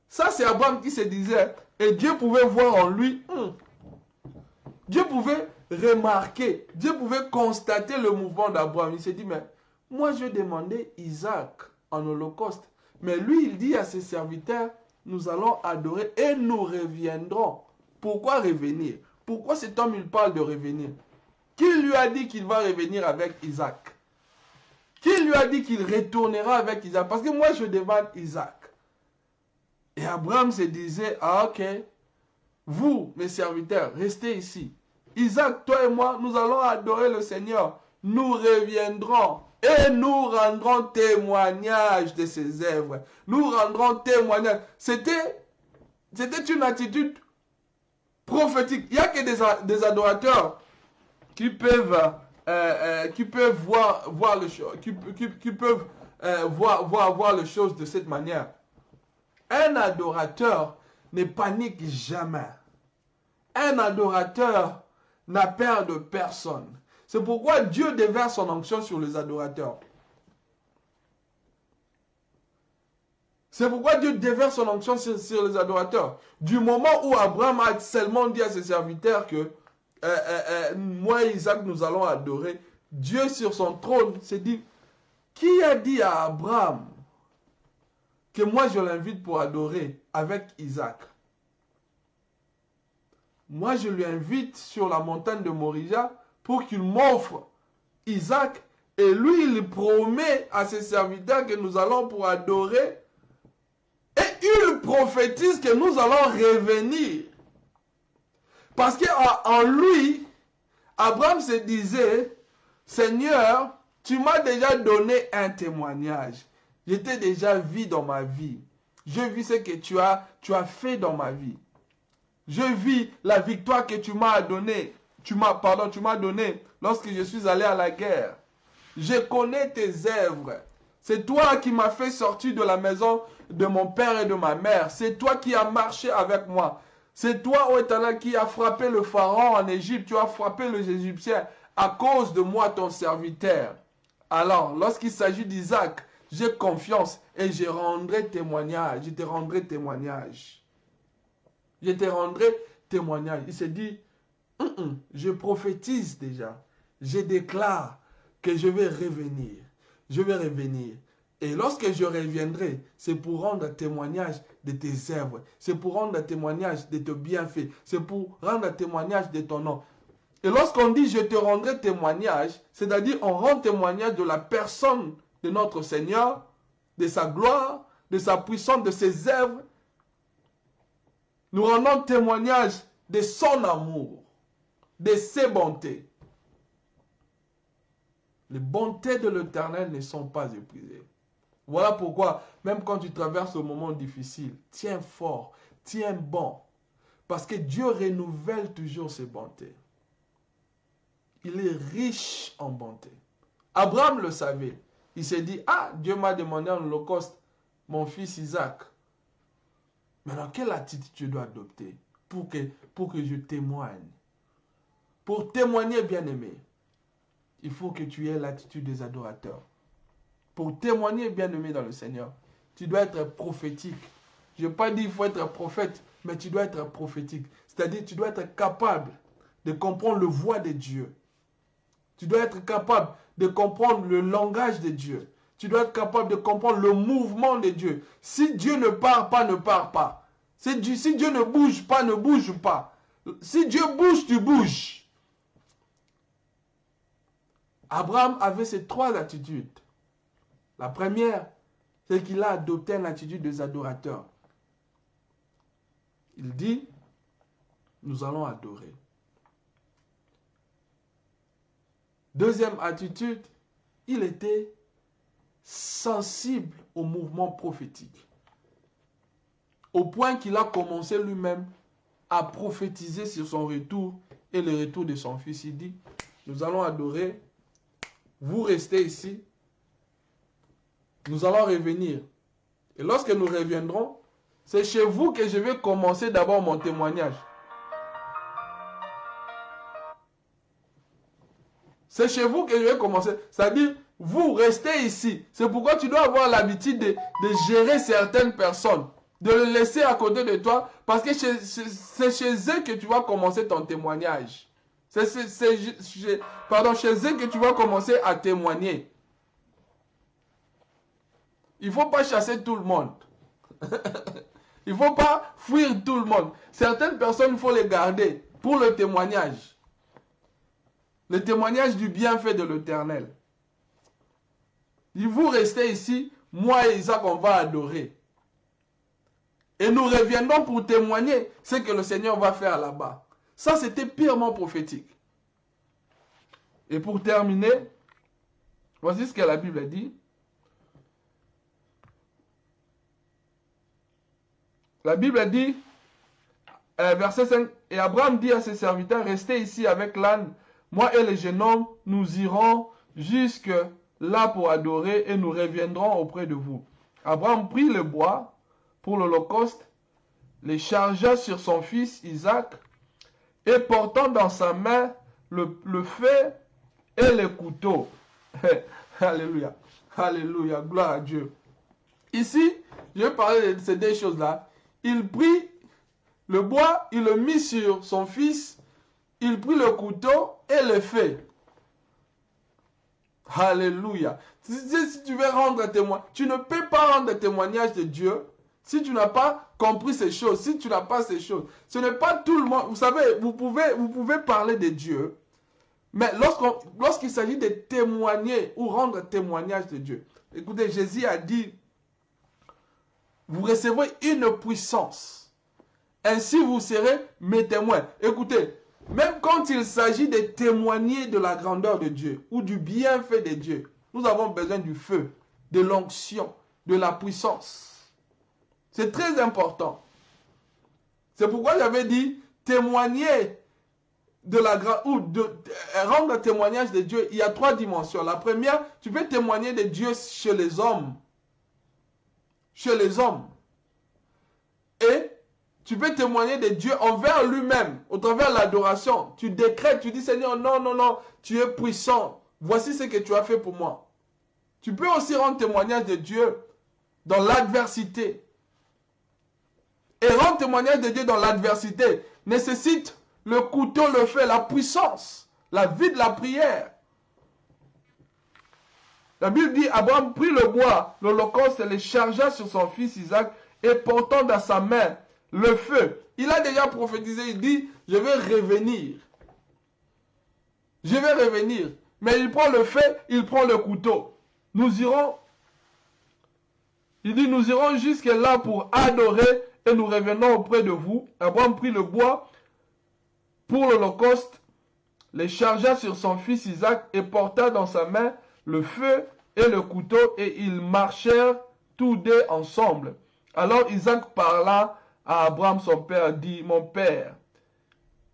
Ça, c'est Abraham qui se disait, et Dieu pouvait voir en lui, Dieu pouvait remarquer, Dieu pouvait constater le mouvement d'Abraham. Il s'est dit, mais moi, je demandais Isaac en holocauste. Mais lui, il dit à ses serviteurs, nous allons adorer et nous reviendrons. Pourquoi revenir? Pourquoi cet homme, il parle de revenir? Qui lui a dit qu'il va revenir avec Isaac? Qui lui a dit qu'il retournera avec Isaac? Parce que moi, je demande Isaac. Et Abraham se disait, ah ok, vous, mes serviteurs, restez ici. Isaac, toi et moi, nous allons adorer le Seigneur. Nous reviendrons et nous rendrons témoignage de ses œuvres. Nous rendrons témoignage. C'était une attitude prophétique. Il n'y a que des adorateurs qui peuvent voir les choses de cette manière. Un adorateur ne panique jamais. Un adorateur n'a peur de personne. C'est pourquoi Dieu déverse son onction sur les adorateurs. C'est pourquoi Dieu déverse son onction sur les adorateurs. Du moment où Abraham a seulement dit à ses serviteurs que moi et Isaac nous allons adorer, Dieu sur son trône s'est dit, qui a dit à Abraham que moi je l'invite pour adorer avec Isaac? Moi je lui invite sur la montagne de Moria pour qu'il m'offre Isaac, et lui il promet à ses serviteurs que nous allons pour adorer, et il prophétise que nous allons revenir. Parce qu'en lui, Abraham se disait, Seigneur, tu m'as déjà donné un témoignage. Je t'ai déjà vu dans ma vie. Je vis ce que tu as fait dans ma vie. Je vis la victoire que tu m'as donnée. Tu m'as donné lorsque je suis allé à la guerre. Je connais tes œuvres. C'est toi qui m'as fait sortir de la maison de mon père et de ma mère. C'est toi qui as marché avec moi. C'est toi, ô Éternel, qui as frappé le pharaon en Égypte. Tu as frappé les Égyptiens à cause de moi, ton serviteur. Alors, lorsqu'il s'agit d'Isaac, j'ai confiance et je rendrai témoignage. Je te rendrai témoignage. Je te rendrai témoignage. Il s'est dit, je prophétise déjà. Je déclare que je vais revenir. Je vais revenir. Et lorsque je reviendrai, c'est pour rendre témoignage de tes œuvres. C'est pour rendre témoignage de tes bienfaits. C'est pour rendre témoignage de ton nom. Et lorsqu'on dit je te rendrai témoignage, c'est-à-dire on rend témoignage de la personne de notre Seigneur, de sa gloire, de sa puissance, de ses œuvres. Nous rendons témoignage de son amour, de ses bontés. Les bontés de l'Éternel ne sont pas épuisées. Voilà pourquoi, même quand tu traverses un moment difficile, tiens fort, tiens bon. Parce que Dieu renouvelle toujours ses bontés. Il est riche en bonté. Abraham le savait. Il s'est dit, ah, Dieu m'a demandé en holocauste mon fils Isaac. Maintenant, quelle attitude tu dois adopter pour que je témoigne? Pour témoigner, bien-aimé, il faut que tu aies l'attitude des adorateurs. Pour témoigner, bien-aimé dans le Seigneur, tu dois être prophétique. Je n'ai pas dit qu'il faut être prophète, mais tu dois être prophétique. C'est-à-dire tu dois être capable de comprendre le voix de Dieu. Tu dois être capable de comprendre le langage de Dieu. Tu dois être capable de comprendre le mouvement de Dieu. Si Dieu ne part pas, ne part pas. Si Dieu ne bouge pas, ne bouge pas. Si Dieu bouge, tu bouges. Abraham avait ces trois attitudes. La première, c'est qu'il a adopté l'attitude des adorateurs. Il dit, nous allons adorer. Deuxième attitude, il était sensible au mouvement prophétique. Au point qu'il a commencé lui-même à prophétiser sur son retour et le retour de son fils. Il dit, nous allons adorer, vous restez ici, nous allons revenir. Et lorsque nous reviendrons, c'est chez vous que je vais commencer d'abord mon témoignage. C'est chez vous que je vais commencer. C'est-à-dire, vous restez ici. C'est pourquoi tu dois avoir l'habitude de gérer certaines personnes. De les laisser à côté de toi. Parce que c'est chez eux que tu vas commencer ton témoignage. C'est chez eux que tu vas commencer à témoigner. Il ne faut pas chasser tout le monde. Il ne faut pas fuir tout le monde. Certaines personnes, il faut les garder pour le témoignage. Le témoignage du bienfait de l'Éternel. Vous restez ici, moi et Isaac, on va adorer. Et nous reviendrons pour témoigner ce que le Seigneur va faire là-bas. Ça, c'était purement prophétique. Et pour terminer, voici ce que la Bible dit. La Bible dit, verset 5, « Et Abraham dit à ses serviteurs, restez ici avec l'âne, moi et les jeunes hommes, nous irons jusque là pour adorer et nous reviendrons auprès de vous. » Abraham prit le bois pour l'holocauste, les chargea sur son fils Isaac, et portant dans sa main le feu et le couteau. Alléluia, alléluia, gloire à Dieu. Ici, je vais parler de ces deux choses-là. Il prit le bois, il le mit sur son fils, il prit le couteau et le feu. Alléluia. Si tu veux rendre témoin, tu ne peux pas rendre témoignage de Dieu si tu n'as pas compris ces choses, si tu n'as pas ces choses. Ce n'est pas tout le monde. Vous savez, vous pouvez parler de Dieu, mais lorsqu'il s'agit de témoigner ou rendre témoignage de Dieu. Écoutez, Jésus a dit, vous recevrez une puissance. Ainsi, vous serez mes témoins. Écoutez, même quand il s'agit de témoigner de la grandeur de Dieu ou du bienfait de Dieu, nous avons besoin du feu, de l'onction, de la puissance. C'est très important. C'est pourquoi j'avais dit témoigner de la ou rendre témoignage de Dieu. Il y a trois dimensions. La première, tu peux témoigner de Dieu chez les hommes. Chez les hommes. Et tu peux témoigner de Dieu envers lui-même, au travers de l'adoration. Tu décrètes, tu dis Seigneur, non, non, non, tu es puissant. Voici ce que tu as fait pour moi. Tu peux aussi rendre témoignage de Dieu dans l'adversité. Et rendre témoignage de Dieu dans l'adversité nécessite le couteau, le feu, la puissance, la vie de la prière. La Bible dit, Abraham prit le bois, l'holocauste, et le chargea sur son fils Isaac, et portant dans sa main le feu. Il a déjà prophétisé, il dit, je vais revenir. Je vais revenir. Mais il prend le feu, il prend le couteau. Nous irons, il dit, nous irons jusque là pour adorer et nous revenons auprès de vous. Abraham prit le bois pour l'holocauste, les chargea sur son fils Isaac et porta dans sa main le feu et le couteau et ils marchèrent tous deux ensemble. Alors Isaac parla à Abraham son père, dit, mon père.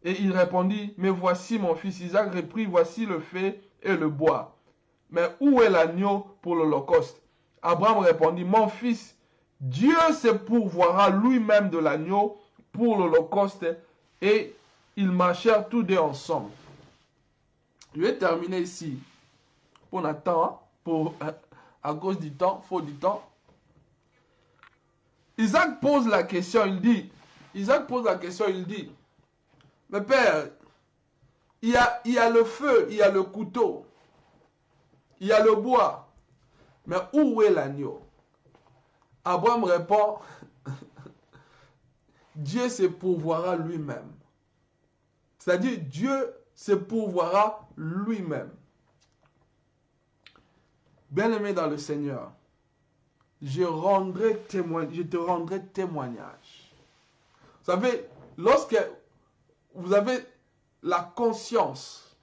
Et il répondit, mais voici mon fils. Isaac reprit, voici le feu et le bois. Mais où est l'agneau pour l'holocauste? Abraham répondit, mon fils, Dieu se pourvoira lui-même de l'agneau pour l'holocauste. Et ils marchèrent tous deux ensemble. Je vais terminer ici. On attend, à cause du temps, faut du temps. Isaac pose la question, il dit, mais père, il y a le feu, il y a le couteau, il y a le bois, mais où est l'agneau? Abraham répond, Dieu se pourvoira lui-même. C'est-à-dire, Dieu se pourvoira lui-même. Bien-aimé dans le Seigneur, je te rendrai témoignage. Vous savez, lorsque vous avez la conscience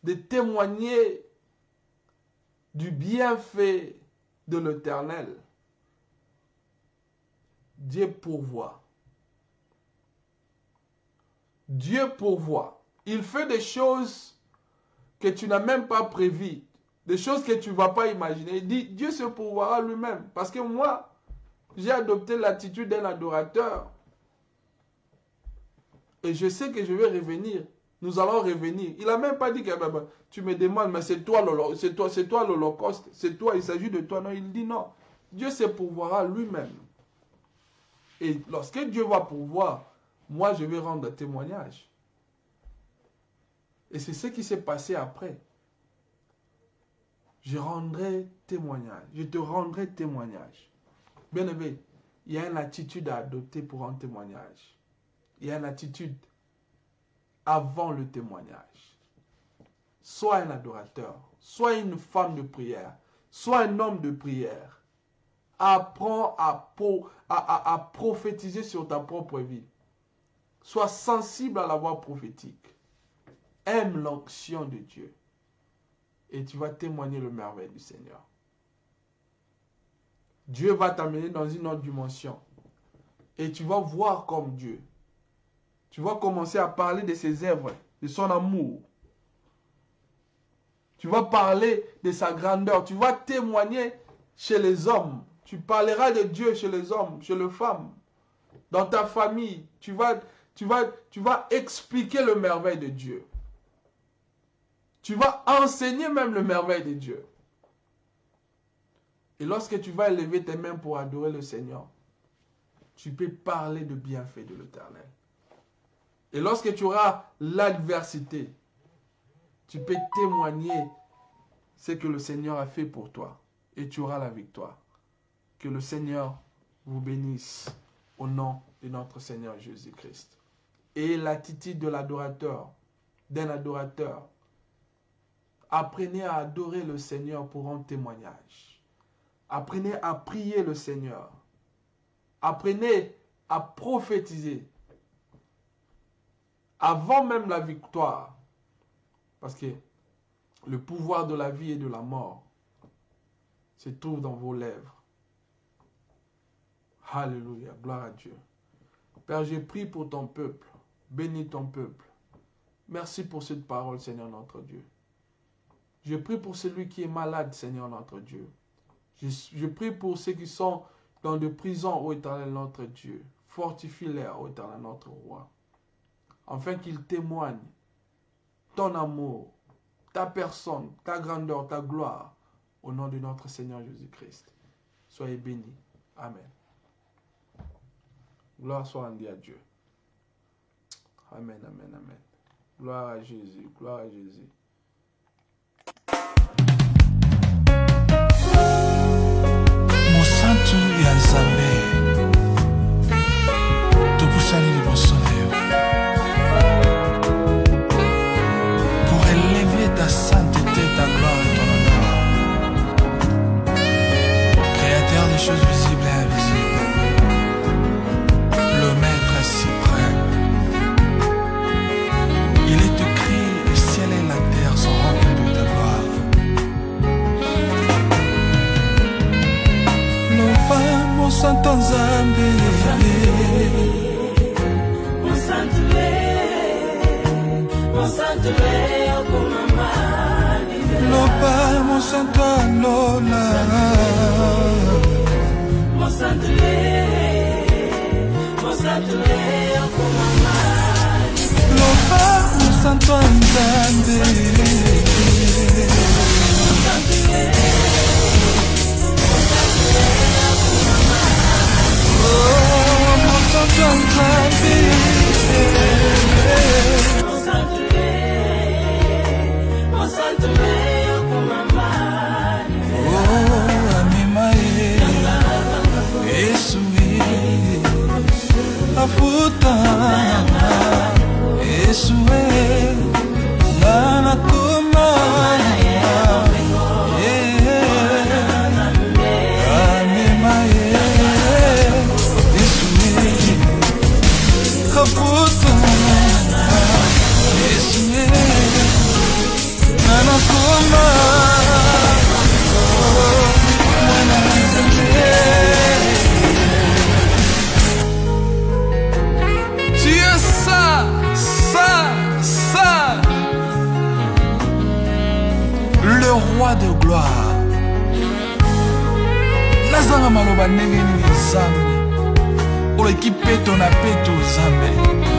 de témoigner du bienfait de l'Éternel, Dieu pourvoit. Dieu pourvoit. Il fait des choses que tu n'as même pas prévues. Des choses que tu ne vas pas imaginer. Il dit, Dieu se pourvoira lui-même. Parce que moi, j'ai adopté l'attitude d'un adorateur. Et je sais que je vais revenir nous allons revenir. Il n'a même pas dit que tu me demandes, mais c'est toi l'Holocauste, c'est toi, il s'agit de toi. Non, il dit non. Dieu se pourvoira lui-même. Et lorsque Dieu va pourvoir, moi je vais rendre témoignage. Et c'est ce qui s'est passé après. Je rendrai témoignage. Je te rendrai témoignage. Bien aimé, il y a une attitude à adopter pour un témoignage. Il y a une attitude avant le témoignage. Sois un adorateur, sois une femme de prière, sois un homme de prière. Apprends à prophétiser sur ta propre vie. Sois sensible à la voix prophétique. Aime l'onction de Dieu. Et tu vas témoigner le merveille du Seigneur. Dieu va t'amener dans une autre dimension. Et tu vas voir comme Dieu. Tu vas commencer à parler de ses œuvres, de son amour. Tu vas parler de sa grandeur. Tu vas témoigner chez les hommes. Tu parleras de Dieu chez les hommes, chez les femmes. Dans ta famille, tu vas expliquer le merveille de Dieu. Tu vas enseigner même le merveille de Dieu. Et lorsque tu vas élever tes mains pour adorer le Seigneur, tu peux parler de bienfaits de l'Éternel. Et lorsque tu auras l'adversité, tu peux témoigner ce que le Seigneur a fait pour toi. Et tu auras la victoire. Que le Seigneur vous bénisse au nom de notre Seigneur Jésus-Christ. Et l'attitude de l'adorateur, d'un adorateur, apprenez à adorer le Seigneur pour un témoignage. Apprenez à prier le Seigneur. Apprenez à prophétiser. Avant même la victoire. Parce que le pouvoir de la vie et de la mort se trouve dans vos lèvres. Alléluia, gloire à Dieu. Père, j'ai prié pour ton peuple. Bénis ton peuple. Merci pour cette parole, Seigneur notre Dieu. Je prie pour celui qui est malade, Seigneur notre Dieu. Je prie pour ceux qui sont dans des prisons, ô Éternel notre Dieu. Fortifie-les, ô Éternel notre roi. Afin qu'ils témoignent ton amour, ta personne, ta grandeur, ta gloire, au nom de notre Seigneur Jésus-Christ. Soyez bénis. Amen. Gloire soit rendue à Dieu. Amen, amen, amen. Gloire à Jésus, gloire à Jésus. Mosantu ya Nzambe topusani liboso na yo pour élever ta sainteté, ta gloire et ton honneur, créateur des choses visibles et invisibles, le maître suprême. Il est écrit, le ciel et la terre sont remplis de ta gloire. Santo Nzambe, Loba Monsanto Lola, Loba Monsanto Nzambe. Le roi de gloire. Nazanga maloba ndenge nini Nzambe. Ola kipeto na peto Nzambe.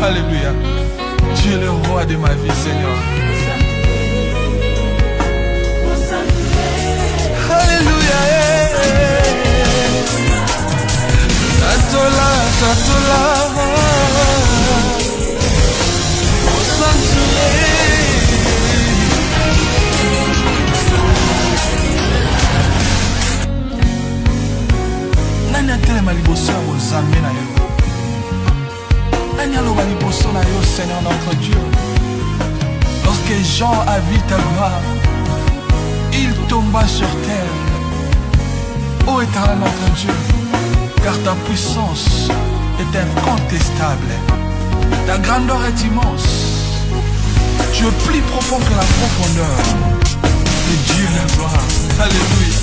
Alléluia. Tu es le roi de ma vie, Seigneur. Alléluia. Tatola, tatola. Au sanctuaire. Nani atelema liboso ya bozambe na yo? Nani aloba liboso na yo, Seigneur notre Dieu? Lorsque Jean a vu ta gloire, il tomba sur terre. Ô éternel notre Dieu, car ta puissance est incontestable. Ta grandeur est immense. Tu es plus profond que la profondeur. Et Dieu la gloire. Alléluia.